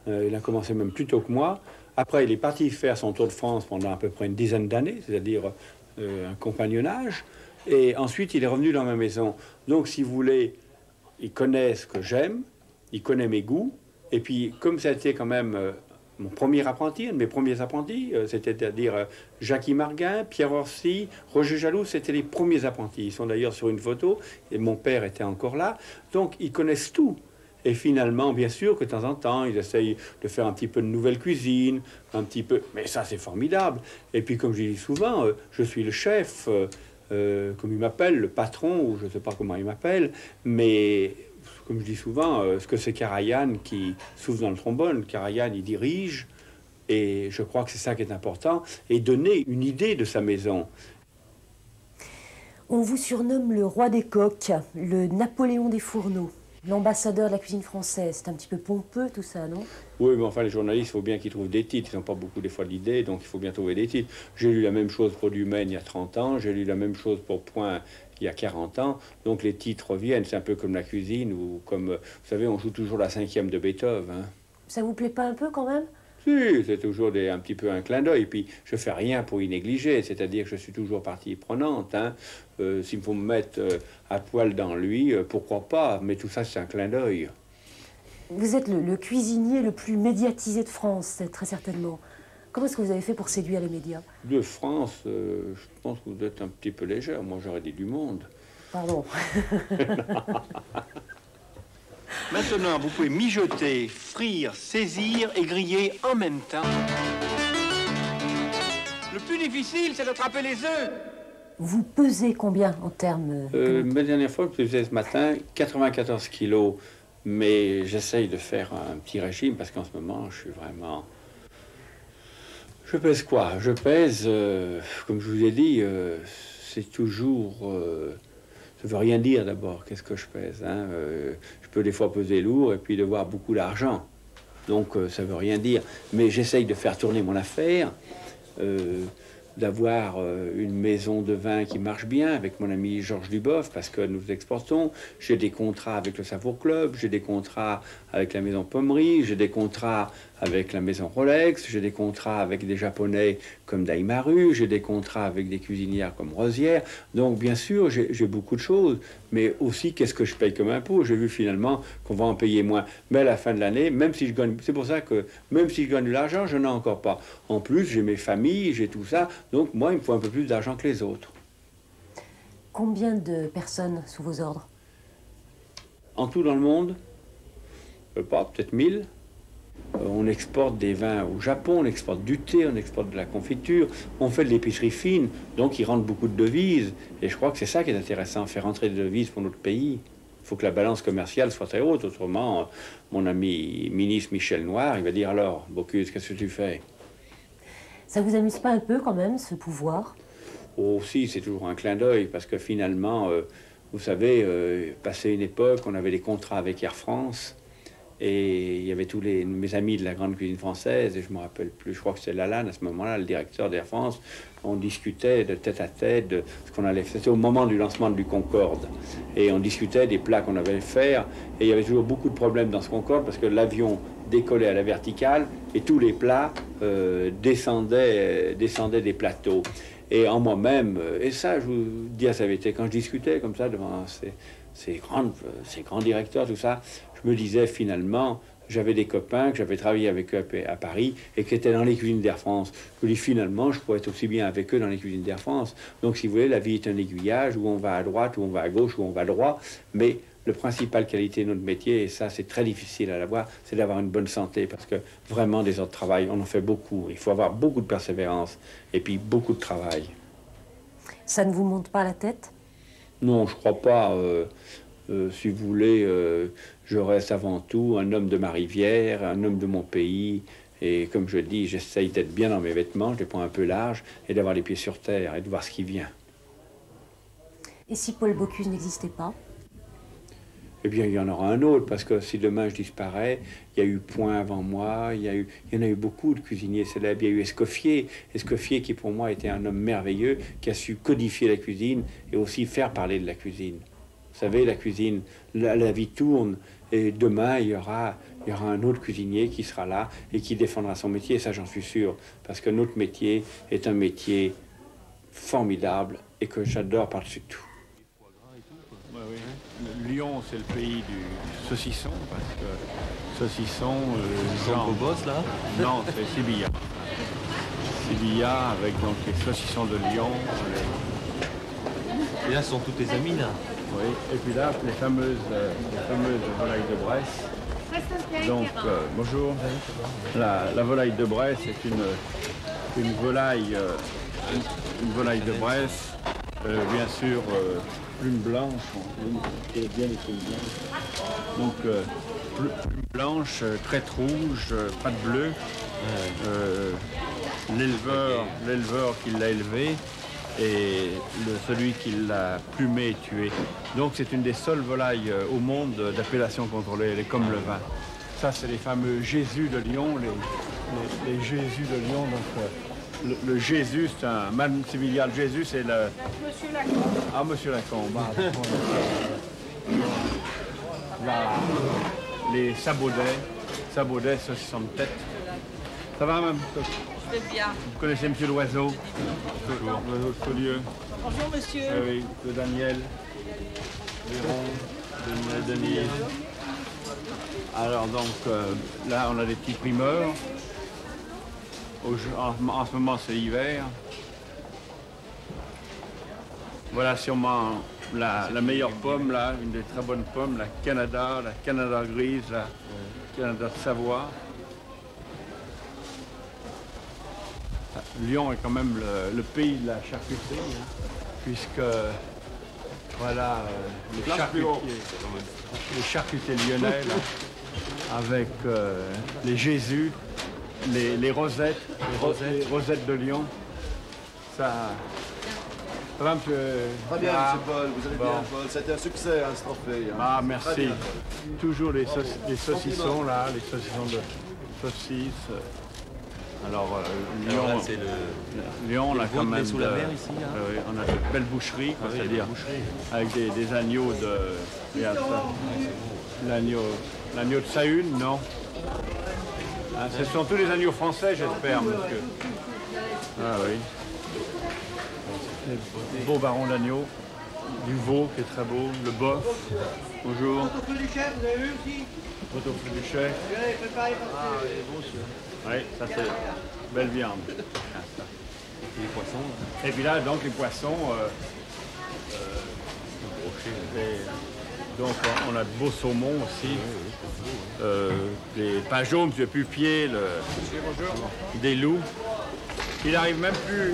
Il a commencé même plus tôt que moi. Après, il est parti faire son tour de France pendant à peu près une dizaine d'années, c'est-à-dire un compagnonnage. Et ensuite, il est revenu dans ma maison. Donc, si vous voulez, il connaît ce que j'aime, il connaît mes goûts. Et puis, comme ça a été quand même mon premier apprenti, un de mes premiers apprentis, c'est-à-dire Jackie Marguin, Pierre Orsi, Roger Jaloux, c'était les premiers apprentis. Ils sont d'ailleurs sur une photo, et mon père était encore là. Donc, ils connaissent tout. Et finalement, bien sûr que de temps en temps, ils essayent de faire un petit peu de nouvelle cuisine, un petit peu... Mais ça, c'est formidable. Et puis, comme je dis souvent, je suis le chef, comme il m'appelle, le patron, ou je ne sais pas comment il m'appelle, mais... Comme je dis souvent, ce que c'est Karajan qui souffle dans le trombone. Karajan, il dirige, et je crois que c'est ça qui est important, et donner une idée de sa maison. On vous surnomme le roi des coques, le Napoléon des fourneaux, l'ambassadeur de la cuisine française. C'est un petit peu pompeux tout ça, non? Oui, mais enfin, les journalistes, il faut bien qu'ils trouvent des titres. Ils n'ont pas beaucoup des fois d'idées, donc il faut bien trouver des titres. J'ai lu la même chose pour Dumaine il y a 30 ans, j'ai lu la même chose pour Point il y a 40 ans, donc les titres reviennent. C'est un peu comme la cuisine, ou comme, vous savez, on joue toujours la 5e de Beethoven. Hein. Ça vous plaît pas un peu quand même? Si, c'est toujours un petit peu un clin d'œil. Puis je fais rien pour y négliger, c'est-à-dire que je suis toujours partie prenante. Hein. S'il faut me mettre à poil dans lui, pourquoi pas, mais tout ça, c'est un clin d'œil. Vous êtes le cuisinier le plus médiatisé de France, très certainement. Comment est-ce que vous avez fait pour séduire les médias? De France, je pense que vous êtes un petit peu légère. Moi, j'aurais dit du monde. Pardon. Maintenant, vous pouvez mijoter, frire, saisir et griller en même temps. Le plus difficile, c'est d'attraper les œufs. Vous pesez combien en termes Ma dernière fois, je pesais ce matin 94 kilos. Mais j'essaye de faire un petit régime parce qu'en ce moment, je suis vraiment... Je pèse quoi? Je pèse, comme je vous ai dit, c'est toujours... ça veut rien dire d'abord, qu'est-ce que je pèse, hein? Je peux des fois peser lourd et puis devoir beaucoup d'argent. Donc ça veut rien dire. Mais j'essaye de faire tourner mon affaire, d'avoir une maison de vin qui marche bien avec mon ami Georges Duboff parce que nous exportons. J'ai des contrats avec le Savour Club, j'ai des contrats avec la maison Pommery, j'ai des contrats avec la maison Rolex, j'ai des contrats avec des Japonais comme Daimaru, j'ai des contrats avec des cuisinières comme Rosière. Donc bien sûr, j'ai beaucoup de choses, mais aussi qu'est-ce que je paye comme impôt? J'ai vu finalement qu'on va en payer moins. Mais à la fin de l'année, même si je gagne, c'est pour ça que même si je gagne de l'argent, je n'en ai encore pas. En plus, j'ai mes familles, j'ai tout ça, donc moi, il me faut un peu plus d'argent que les autres. Combien de personnes sous vos ordres? En tout dans le monde, pas, peut-être 1000. On exporte des vins au Japon, on exporte du thé, on exporte de la confiture, on fait de l'épicerie fine, donc il rentre beaucoup de devises. Et je crois que c'est ça qui est intéressant, faire rentrer des devises pour notre pays. Il faut que la balance commerciale soit très haute, autrement, mon ami ministre Michel Noir, il va dire alors, Bocuse, qu'est-ce que tu fais? Ça vous amuse pas un peu quand même, ce pouvoir? Oh, si, c'est toujours un clin d'œil, parce que finalement, vous savez, passé une époque, on avait des contrats avec Air France, et il y avait tous mes amis de la grande cuisine française, et je me rappelle plus, je crois que c'était Lalanne à ce moment-là, le directeur d'Air France. On discutait de tête à tête de ce qu'on allait faire. C'était au moment du lancement du Concorde. Et on discutait des plats qu'on avait faire. Et il y avait toujours beaucoup de problèmes dans ce Concorde parce que l'avion décollait à la verticale et tous les plats descendaient des plateaux. Et en moi-même, et ça, je vous dis à sa vérité, quand je discutais comme ça devant ces grands directeurs, tout ça, je me disais finalement, j'avais des copains que j'avais travaillé avec eux à Paris et qui étaient dans les cuisines d'Air France. Je me dis finalement, je pourrais être aussi bien avec eux dans les cuisines d'Air France. Donc si vous voulez, la vie est un aiguillage où on va à droite, où on va à gauche, où on va droit. Mais la principale qualité de notre métier, et ça c'est très difficile à l'avoir, c'est d'avoir une bonne santé. Parce que vraiment des heures de travail, on en fait beaucoup. Il faut avoir beaucoup de persévérance et puis beaucoup de travail. Ça ne vous monte pas la tête? Non, je crois pas. Si vous voulez, je reste avant tout un homme de ma rivière, un homme de mon pays. Et comme je dis, j'essaye d'être bien dans mes vêtements, je les prends un peu large, et d'avoir les pieds sur terre et de voir ce qui vient. Et si Paul Bocuse n'existait pas? Eh bien, il y en aura un autre, parce que si demain je disparais, il y a eu Point avant moi, il y en a eu beaucoup de cuisiniers célèbres. Il y a eu Escoffier qui pour moi était un homme merveilleux, qui a su codifier la cuisine et aussi faire parler de la cuisine. Vous savez, la cuisine, la vie tourne, et demain, il y aura un autre cuisinier qui sera là et qui défendra son métier, ça j'en suis sûr, parce que notre métier est un métier formidable et que j'adore par-dessus tout. Ouais, oui. Lyon, c'est le pays du saucisson, parce que saucisson... Jean Bobos, là? Non, c'est Sibilla. Sibilla, avec donc les saucissons de Lyon. Et là, ce sont tous tes amis, là? Oui, et puis là, les fameuses volailles de Bresse. Donc, bonjour. La volaille de Bresse est une volaille de Bresse, bien sûr, plume blanche, qui est bien les plumes blanches. Donc, plume blanche, crête rouge, patte bleue. L'éleveur qui l'a élevé et celui qui l'a plumé et tué. Donc c'est une des seules volailles au monde d'appellation contrôlée, elle est comme le vin. Ça c'est les fameux Jésus de Lyon, les Jésus de Lyon. Donc le Jésus, c'est un man civilial. Jésus c'est le... Monsieur Lacombe. Ah, Monsieur Lacombe. Les Sabaudets, saucissons de tête. Ça va, même? Je vais bien. Vous connaissez Monsieur Loiseau? Bonjour. Loiseau de Saulieu. Bonjour, monsieur. Oui, de Daniel. Véron, de Denise. Alors donc, là, on a des petits primeurs. En ce moment, c'est l'hiver. Voilà sûrement la meilleure pomme, là, une des très bonnes pommes, la Canada grise, la Canada de Savoie. Lyon est quand même le pays de la charcuterie, hein, puisque voilà les charcutiers lyonnais, là, avec les Jésus, les rosettes, les rosettes de Lyon. Ça va, monsieur? Très bien, monsieur Paul, vous allez bien, Paul. C'était un succès, hein, ce trophée. Hein. Ah, merci. Toujours les saucissons, là, les saucissons de saucisses. Alors, Lyon, là, c'est Lyon, on a quand même sous la mer ici. Hein. Oui, on a de belles boucheries, c'est-à-dire avec des agneaux de... Regarde ça. L'agneau de Sahune, non? Ah, ce sont tous les agneaux français, j'espère, monsieur. Ah oui. Le beau baron d'agneau, du veau qui est très beau, le bœuf. Bonjour. Pot-au-feu du chef, vous avez vu aussi? Pot-au-feu du chef. Préparé par Oui, ça c'est belle viande. Et les poissons. Et puis là, donc les poissons. Donc on a de beaux saumons aussi. Les pageaux, M. Pupier, des loups. Il n'arrive même plus,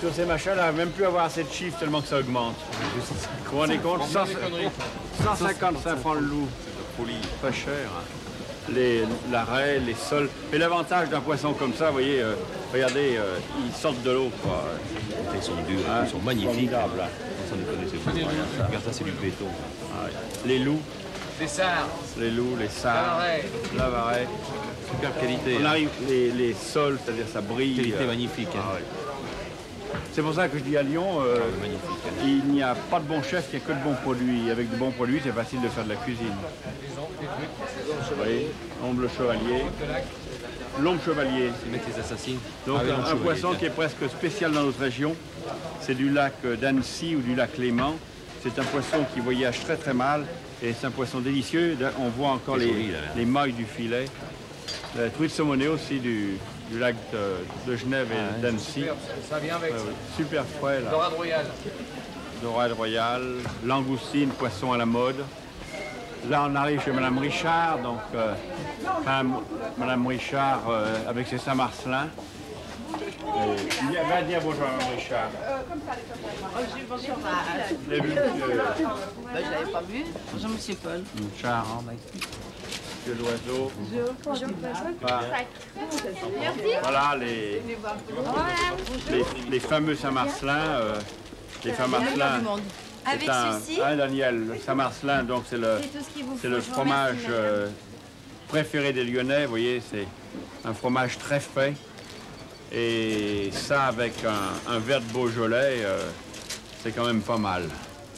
sur ces machins, il n'arrive même plus à avoir assez de chiffres tellement que ça augmente. Vous vous rendez compte? 155 francs le loup. Pas cher. Hein. La raie, les sols. Et l'avantage d'un poisson comme ça, vous voyez, regardez, ils sortent de l'eau, quoi. Ils sont durs, ils sont magnifiques. Ça ne connaissez pas. Regarde ça, c'est du béton. Ah, ouais. Les loups. Les sards. Les loups, les sards. La varée. Super qualité. On arrive, les sols, c'est-à-dire ça brille. Qualité magnifique. Hein. Ah, ouais. C'est pour ça que je dis à Lyon, il n'y a pas de bon chef, il n'y a que de bons produits. Avec de bons produits, c'est facile de faire de la cuisine. Oui, omble chevalier. L'omble chevalier. Ils mettent les assassins. Donc un poisson qui est presque spécial dans notre région. C'est du lac d'Annecy ou du lac Léman. C'est un poisson qui voyage très très mal et c'est un poisson délicieux. On voit encore les mailles du filet. La truite saumonée aussi du lac de Genève et d'Annecy. Ça vient avec. Super frais là. Dorade royale. Dorade royale, langoustine, poisson à la mode. Là, on arrive chez Madame Richard, donc Madame Richard avec ses Saint-Marcelin. Va dire bonjour à Madame Richard. Bonjour. Vous l'avez vu, monsieur? Je ne l'avais pas vu. Bonjour, monsieur Paul. Richard, hein, Monsieur Loiseau. Bonjour. Voilà les fameux Saint-Marcelin. Les Saint-Marcelin. Avec ceci. Hein, Daniel, le Saint-Marcelin, donc c'est le fromage préféré des Lyonnais. Vous voyez, c'est un fromage très fait. Et ça, avec un verre de Beaujolais, c'est quand même pas mal.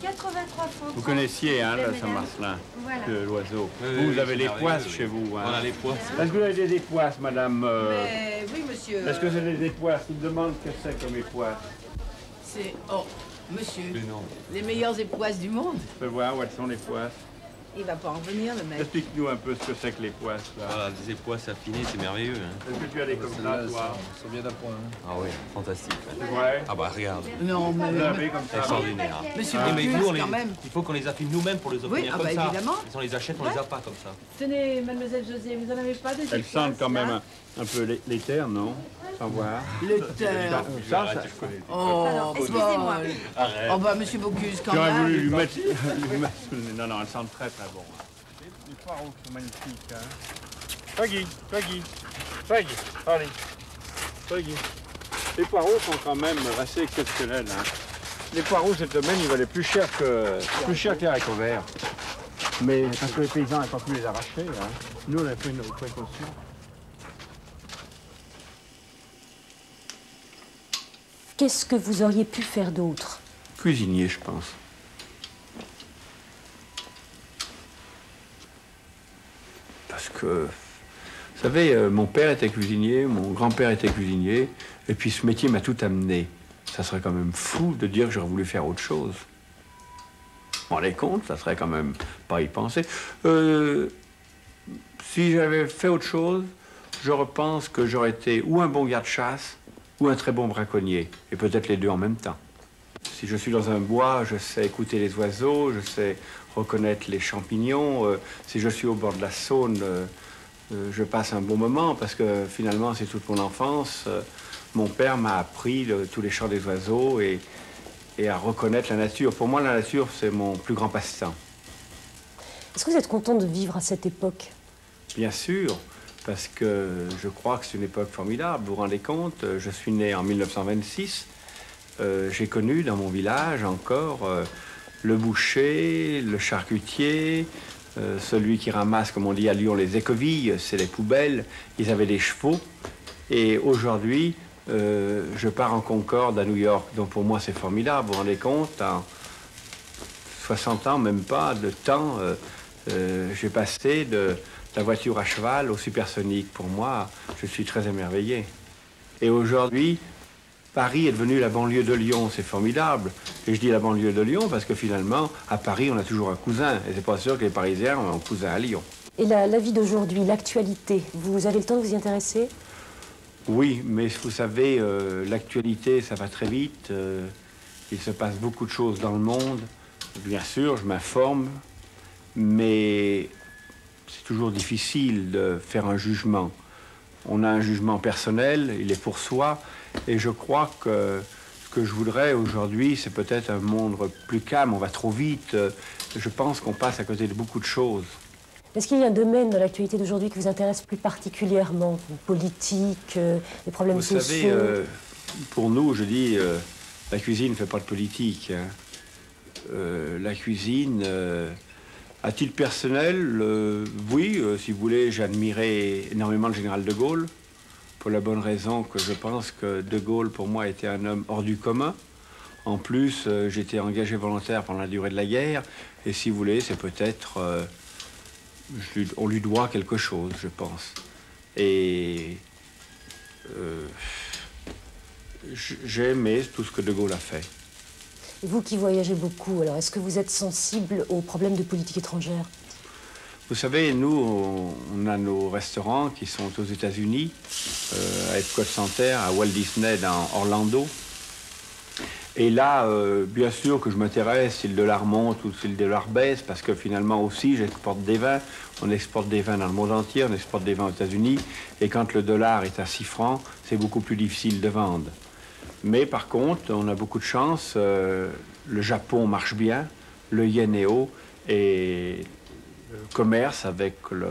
83 francs. Vous connaissiez hein, le Saint-Marcelin, voilà. L'oiseau. Vous avez les poisses chez vous. Hein. On a les poisses. Est-ce que vous avez des époisses, madame Oui, monsieur. Est-ce que c'est des époisses? Il me demande ce que c'est comme époisses. C'est. Oh, monsieur. Mais non. Les meilleures époisses du monde. Je peux voir où elles sont les poisses. Il va pas en venir, le mec. Explique-nous un peu ce que c'est que les poisses. Là. Voilà, des poisses affinées, c'est merveilleux. Hein. Est-ce que tu as des comme ça, toi? Ils sont bien d'appoint. Hein. Ah oui, fantastique. C'est vrai? Ah bah regarde, Non, mais. Vous avez comme ça? extraordinaire. Monsieur Mais Bocuse, nous, on les- quand même. il faut qu'on les affine nous-mêmes pour les obtenir ah comme bah, ça. évidemment. Si on les achète, on les a pas comme ça. Tenez, mademoiselle José, vous en avez pas des Elles sentent quand même un peu l'éther, non? Sans voir. Le terre. Ça, Oh, excusez-moi. Oh, bah, monsieur Bocuse, quand j'aurais même. voulu lui mettre... Non, non, elles sentent très très bon. Les poireaux sont magnifiques. Hein. Paggy, allez. Paggy. Les poireaux sont quand même assez exceptionnels. Hein. Les poireaux, cette semaine, ils valaient plus cher que les haricots verts. Mais parce que les paysans n'ont pas pu les arracher. Hein. Nous, on a fait une précaution. Qu'est-ce que vous auriez pu faire d'autre? Cuisinier, je pense. Parce que, vous savez, mon père était cuisinier, mon grand-père était cuisinier, et puis ce métier m'a tout amené. Ça serait quand même fou de dire que j'aurais voulu faire autre chose. Vous vous rendez compte, ça serait quand même pas y penser. Si j'avais fait autre chose, je repense que j'aurais été ou un bon garde-chasse, ou un très bon braconnier, et peut-être les deux en même temps. Si je suis dans un bois, je sais écouter les oiseaux, je sais reconnaître les champignons. Si je suis au bord de la Saône, je passe un bon moment parce que finalement, c'est toute mon enfance. Mon père m'a appris tous les chants des oiseaux et à reconnaître la nature. Pour moi, la nature, c'est mon plus grand passe-temps. Est-ce que vous êtes content de vivre à cette époque? Bien sûr, parce que je crois que c'est une époque formidable. Vous vous rendez compte, je suis né en 1926. J'ai connu dans mon village encore le boucher, le charcutier, celui qui ramasse, comme on dit à Lyon, les écovilles, c'est les poubelles. Ils avaient des chevaux. Et aujourd'hui, je pars en Concorde à New York. Donc pour moi, c'est formidable. Vous vous rendez compte, en 60 ans, même pas, de temps, j'ai passé de la voiture à cheval au supersonique. Pour moi, je suis très émerveillé. Et aujourd'hui, Paris est devenu la banlieue de Lyon, c'est formidable. Et je dis la banlieue de Lyon parce que finalement, à Paris, on a toujours un cousin. Et c'est pas sûr que les Parisiens ont un cousin à Lyon. Et la vie d'aujourd'hui, l'actualité, vous avez le temps de vous y intéresser? Oui, mais vous savez, l'actualité, ça va très vite. Il se passe beaucoup de choses dans le monde. Bien sûr, je m'informe, mais c'est toujours difficile de faire un jugement. On a un jugement personnel, il est pour soi, et je crois que ce que je voudrais aujourd'hui, c'est peut-être un monde plus calme. On va trop vite. Je pense qu'on passe à côté de beaucoup de choses. Est-ce qu'il y a un domaine dans l'actualité d'aujourd'hui qui vous intéresse plus particulièrement? Politique, les problèmes sociaux? Vous savez, pour nous, je dis, la cuisine ne fait pas de politique. Hein. La cuisine, à titre personnel, oui, si vous voulez, j'admirais énormément le général de Gaulle, pour la bonne raison que je pense que de Gaulle, pour moi, était un homme hors du commun. En plus, j'étais engagé volontaire pendant la durée de la guerre, et si vous voulez, c'est peut-être... on lui doit quelque chose, je pense. Et j'ai aimé tout ce que de Gaulle a fait. Et vous qui voyagez beaucoup, alors est-ce que vous êtes sensible aux problèmes de politique étrangère? Vous savez, nous, on a nos restaurants qui sont aux États-Unis, à Epcot Center, à Walt Disney, dans Orlando. Et là, bien sûr que je m'intéresse si le dollar monte ou si le dollar baisse, parce que finalement aussi, j'exporte des vins. On exporte des vins dans le monde entier, on exporte des vins aux États-Unis. Et quand le dollar est à 6 francs, c'est beaucoup plus difficile de vendre. Mais par contre, on a beaucoup de chance. Le Japon marche bien, le yen est haut, et le commerce avec le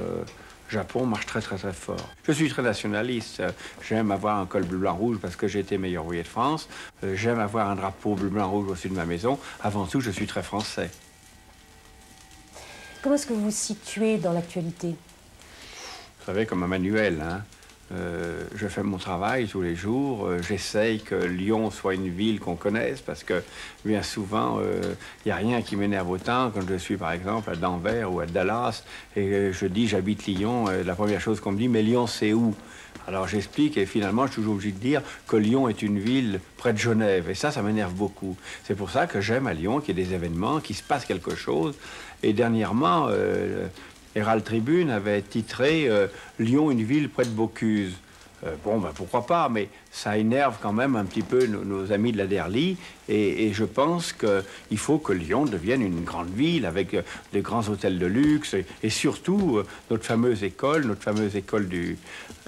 Japon marche très très très fort. Je suis très nationaliste. J'aime avoir un col bleu blanc rouge parce que j'ai été meilleur ouvrier de France. J'aime avoir un drapeau bleu blanc rouge au-dessus de ma maison. Avant tout, je suis très français. Comment est-ce que vous vous situez dans l'actualité? Vous savez, comme un manuel, hein. Je fais mon travail tous les jours. J'essaye que Lyon soit une ville qu'on connaisse parce que bien souvent, il n'y a rien qui m'énerve autant quand je suis par exemple à Denver ou à Dallas et je dis j'habite Lyon. La première chose qu'on me dit, mais Lyon c'est où? Alors j'explique et finalement je suis toujours obligé de dire que Lyon est une ville près de Genève et ça m'énerve beaucoup. C'est pour ça que j'aime à Lyon qu'il y ait des événements, qu'il se passe quelque chose. Et dernièrement, Herald Tribune avait titré Lyon, une ville près de Bocuse. Bon, ben pourquoi pas, mais ça énerve quand même un petit peu nos amis de la Derly. Et je pense qu'il faut que Lyon devienne une grande ville avec des grands hôtels de luxe et surtout notre fameuse école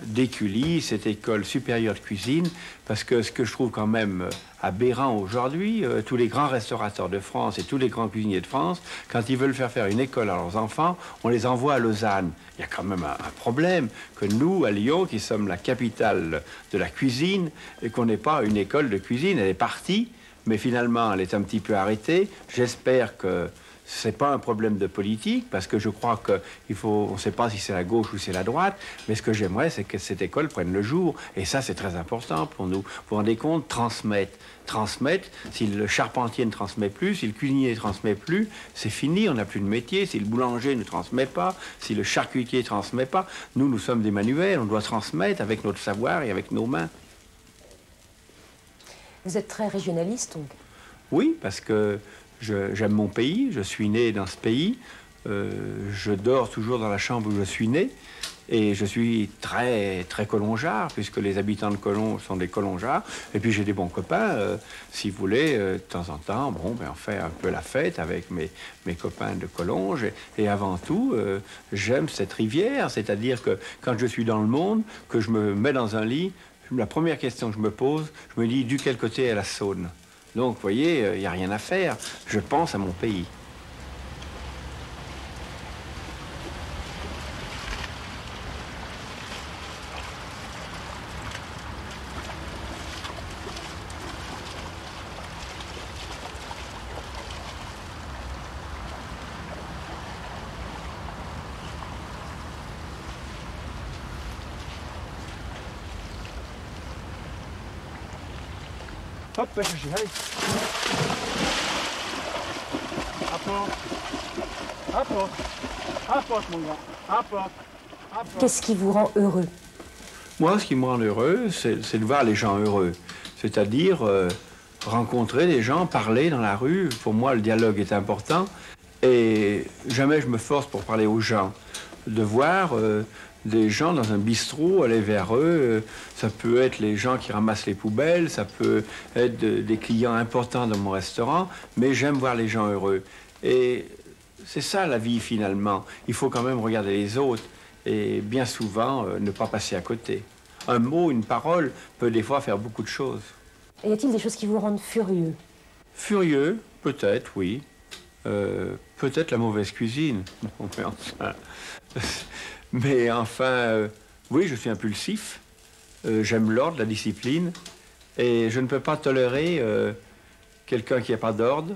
d'Écully, cette école supérieure de cuisine. Parce que ce que je trouve quand même aberrant aujourd'hui, tous les grands restaurateurs de France et tous les grands cuisiniers de France, quand ils veulent faire une école à leurs enfants, on les envoie à Lausanne. Il y a quand même un problème que nous, à Lyon, qui sommes la capitale de la cuisine, et qu'on n'ait pas une école de cuisine. Elle est partie, mais finalement, elle est un petit peu arrêtée. J'espère que ce n'est pas un problème de politique, parce que je crois qu'il faut... On ne sait pas si c'est la gauche ou c'est la droite, mais ce que j'aimerais, c'est que cette école prenne le jour. Et ça, c'est très important pour nous. Vous vous rendez compte, transmettre. Si le charpentier ne transmet plus, si le cuisinier ne transmet plus, c'est fini, on n'a plus de métier. Si le boulanger ne transmet pas, si le charcutier ne transmet pas, nous sommes des manuels, on doit transmettre avec notre savoir et avec nos mains. Vous êtes très régionaliste, donc? Oui, parce que j'aime mon pays, je suis né dans ce pays, je dors toujours dans la chambre où je suis né, Et je suis très, très colongeard, puisque les habitants de Collonges sont des colongeards. Et puis j'ai des bons copains, si vous voulez, de temps en temps, bon, ben, on fait un peu la fête avec mes copains de Collonges. Et avant tout, j'aime cette rivière, c'est-à-dire que quand je suis dans le monde, que je me mets dans un lit, la première question que je me pose, je me dis, du quel côté est la Saône? Donc, vous voyez, il n'y a rien à faire. Je pense à mon pays. Hop, va chercher, allez. Apporte. Apporte. Apporte, mon grand. Apporte. Apporte. Qu'est-ce qui vous rend heureux? Moi, ce qui me rend heureux, c'est de voir les gens heureux. C'est-à-dire rencontrer des gens, parler dans la rue. Pour moi, le dialogue est important. Et jamais je me force pour parler aux gens. De voir des gens dans un bistrot, aller vers eux, ça peut être les gens qui ramassent les poubelles, ça peut être des clients importants dans mon restaurant, mais j'aime voir les gens heureux. Et c'est ça la vie finalement. Il faut quand même regarder les autres et bien souvent ne pas passer à côté. Un mot, une parole peut des fois faire beaucoup de choses. Et y a-t-il des choses qui vous rendent furieux? Furieux, peut-être, oui. Peut-être la mauvaise cuisine. Mais enfin, oui, je suis impulsif. J'aime l'ordre, la discipline. Et je ne peux pas tolérer quelqu'un qui n'a pas d'ordre,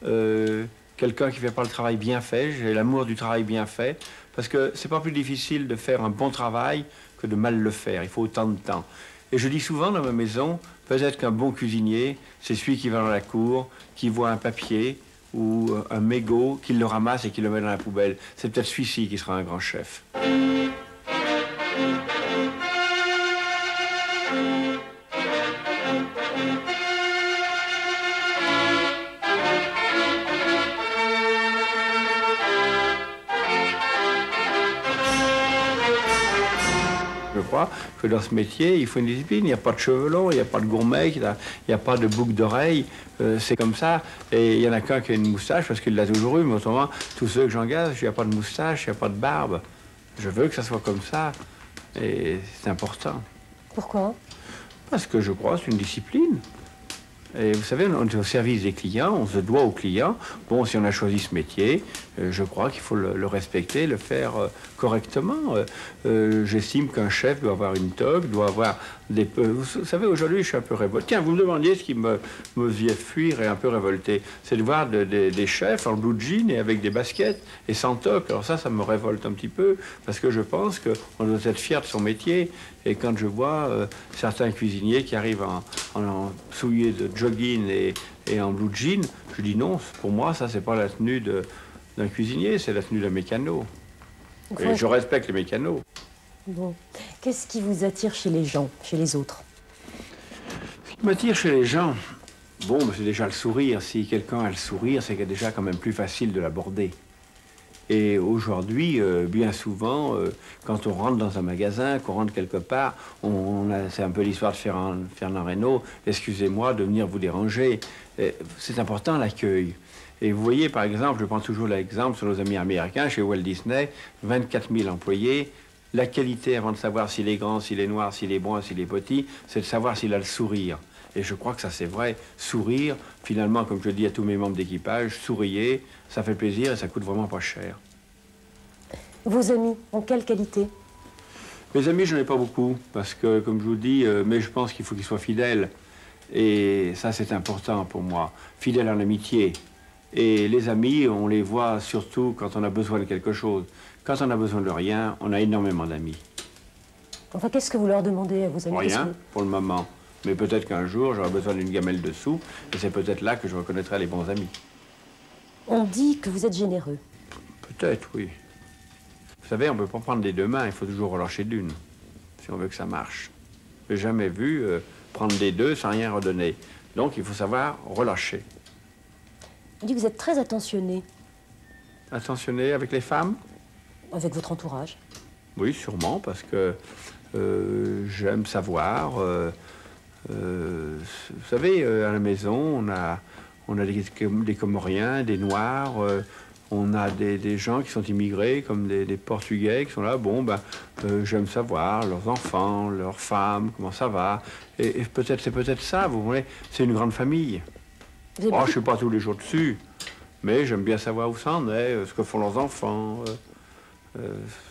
quelqu'un qui ne fait pas le travail bien fait. J'ai l'amour du travail bien fait. Parce que c'est pas plus difficile de faire un bon travail que de mal le faire. Il faut autant de temps. Et je dis souvent dans ma maison, peut-être qu'un bon cuisinier, c'est celui qui va dans la cour, qui voit un papier ou un mégot, qui le ramasse et qui le met dans la poubelle. C'est peut-être celui-ci qui sera un grand chef. Je crois que dans ce métier, il faut une discipline. Il n'y a pas de cheveux longs, il n'y a pas de gourmet, il n'y a pas de boucle d'oreille. C'est comme ça. Et il y en a qu'un qui a une moustache parce qu'il l'a toujours eu. Mais autrement, tous ceux que j'engage, il n'y a pas de moustache, il n'y a pas de barbe. Je veux que ça soit comme ça. Et c'est important. Pourquoi? Parce que je crois que c'est une discipline. Et vous savez, on est au service des clients, on se doit aux clients. Bon, si on a choisi ce métier, je crois qu'il faut le respecter, le faire correctement. J'estime qu'un chef doit avoir une toque, doit avoir des... Vous savez, aujourd'hui, je suis un peu révolté. Tiens, vous me demandiez ce qui me faisait fuir et un peu révolté. C'est de voir des chefs en blue jean et avec des baskets et sans toque. Alors ça me révolte un petit peu, parce que je pense qu'on doit être fier de son métier. Et quand je vois certains cuisiniers qui arrivent en souliers de jogging et en blue jean, je dis non, pour moi, ça, c'est pas la tenue d'un cuisinier, c'est la tenue d'un mécano. Et je respecte les mécanos. Bon. Qu'est-ce qui vous attire chez les gens, chez les autres? Ce qui m'attire chez les gens, bon, c'est déjà le sourire. Si quelqu'un a le sourire, c'est déjà quand même plus facile de l'aborder. Et aujourd'hui, bien souvent, quand on rentre dans un magasin, qu'on rentre quelque part, c'est un peu l'histoire de Fernand Reynaud, excusez-moi de venir vous déranger. C'est important l'accueil. Et vous voyez, par exemple, je prends toujours l'exemple sur nos amis américains, chez Walt Disney, 24 000 employés. La qualité, avant de savoir s'il est grand, s'il est noir, s'il est brun, s'il est petit, c'est de savoir s'il a le sourire. Et je crois que ça, c'est vrai. Sourire, finalement, comme je dis à tous mes membres d'équipage, souriez, ça fait plaisir et ça coûte vraiment pas cher. Vos amis, en quelle qualité? Mes amis, je n'en ai pas beaucoup, parce que, comme je vous dis, mais je pense qu'il faut qu'ils soient fidèles. Et ça, c'est important pour moi. Fidèles en amitié. Et les amis, on les voit surtout quand on a besoin de quelque chose. Quand on a besoin de rien, on a énormément d'amis. Enfin, qu'est-ce que vous leur demandez à vos amis? Rien, pour le moment. Mais peut-être qu'un jour, j'aurai besoin d'une gamelle de sous, et c'est peut-être là que je reconnaîtrai les bons amis. On dit que vous êtes généreux. Peut-être, oui. Vous savez, on ne peut pas prendre des deux mains, il faut toujours relâcher d'une, si on veut que ça marche. Je n'ai jamais vu prendre des deux sans rien redonner. Donc, il faut savoir relâcher. On dit que vous êtes très attentionné. Attentionné avec les femmes? Avec votre entourage. Oui, sûrement, parce que j'aime savoir. Vous savez, à la maison, on a des Comoriens, des Noirs, on a des gens qui sont immigrés, comme des Portugais qui sont là. Bon, ben, j'aime savoir leurs enfants, leurs femmes, comment ça va. Et peut-être, c'est peut-être ça, vous voyez, c'est une grande famille. Oh, je ne suis pas tous les jours dessus, mais j'aime bien savoir où ça en est, ce que font leurs enfants.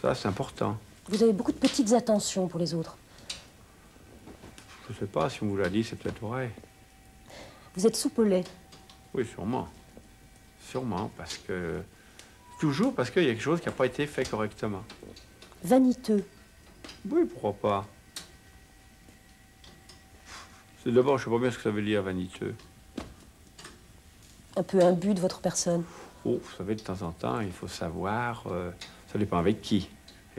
Ça, c'est important. Vous avez beaucoup de petites attentions pour les autres. Je ne sais pas, si on vous l'a dit, c'est peut-être vrai. Vous êtes soupe au lait. Oui, sûrement. Sûrement, parce que... Toujours parce qu'il y a quelque chose qui n'a pas été fait correctement. Vaniteux. Oui, pourquoi pas. C'est d'abord, je ne sais pas bien ce que ça veut dire, vaniteux. Un peu imbu de votre personne. Oh, vous savez, de temps en temps, il faut savoir... ça dépend avec qui.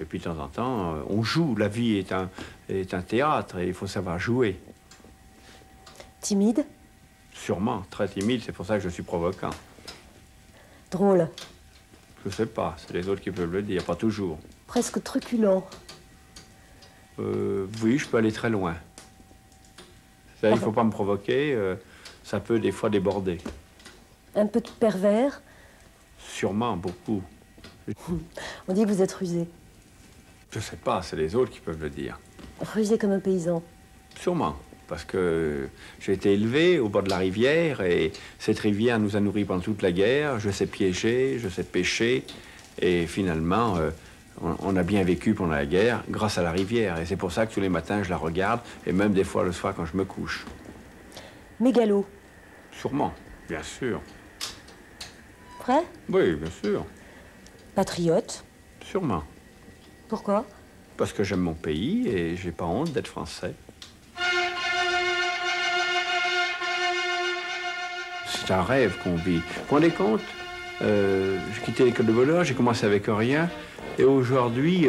Et puis, de temps en temps, on joue. La vie est un théâtre et il faut savoir jouer. Timide? Sûrement, très timide. C'est pour ça que je suis provoquant. Drôle. Je sais pas, c'est les autres qui peuvent le dire, pas toujours. Presque truculent. Oui, je peux aller très loin. Ça, il ne faut pas me provoquer, ça peut des fois déborder. Un peu de pervers? Sûrement, beaucoup. On dit que vous êtes rusé. Je sais pas, c'est les autres qui peuvent le dire. Rusé comme un paysan? Sûrement, parce que j'ai été élevé au bord de la rivière et cette rivière nous a nourris pendant toute la guerre. Je sais piéger, je sais pêcher et finalement, on a bien vécu pendant la guerre grâce à la rivière. Et c'est pour ça que tous les matins, je la regarde et même des fois le soir quand je me couche. Mégalo? Sûrement, bien sûr. Vrai? Oui, bien sûr. Patriote? Sûrement. Pourquoi? Parce que j'aime mon pays et j'ai pas honte d'être français. C'est un rêve qu'on vit. Vous vous rendez compte? J'ai quitté l'école de voleur, j'ai commencé avec rien. Et aujourd'hui,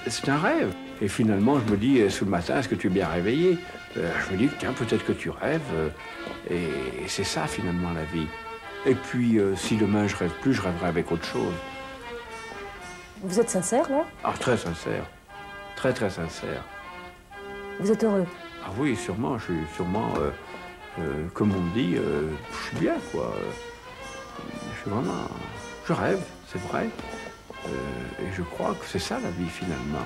c'est un rêve. Et finalement, je me dis, sous le matin, est-ce que tu es bien réveillé? Je me dis, tiens, peut-être que tu rêves. Et c'est ça, finalement, la vie. Et puis, si demain je rêve plus, je rêverai avec autre chose. Vous êtes sincère, là? Ah, très sincère. Très, très sincère. Vous êtes heureux? Ah oui, sûrement. Je suis sûrement, comme on dit, je suis bien, quoi. Je suis vraiment... Je rêve, c'est vrai. Et je crois que c'est ça, la vie, finalement.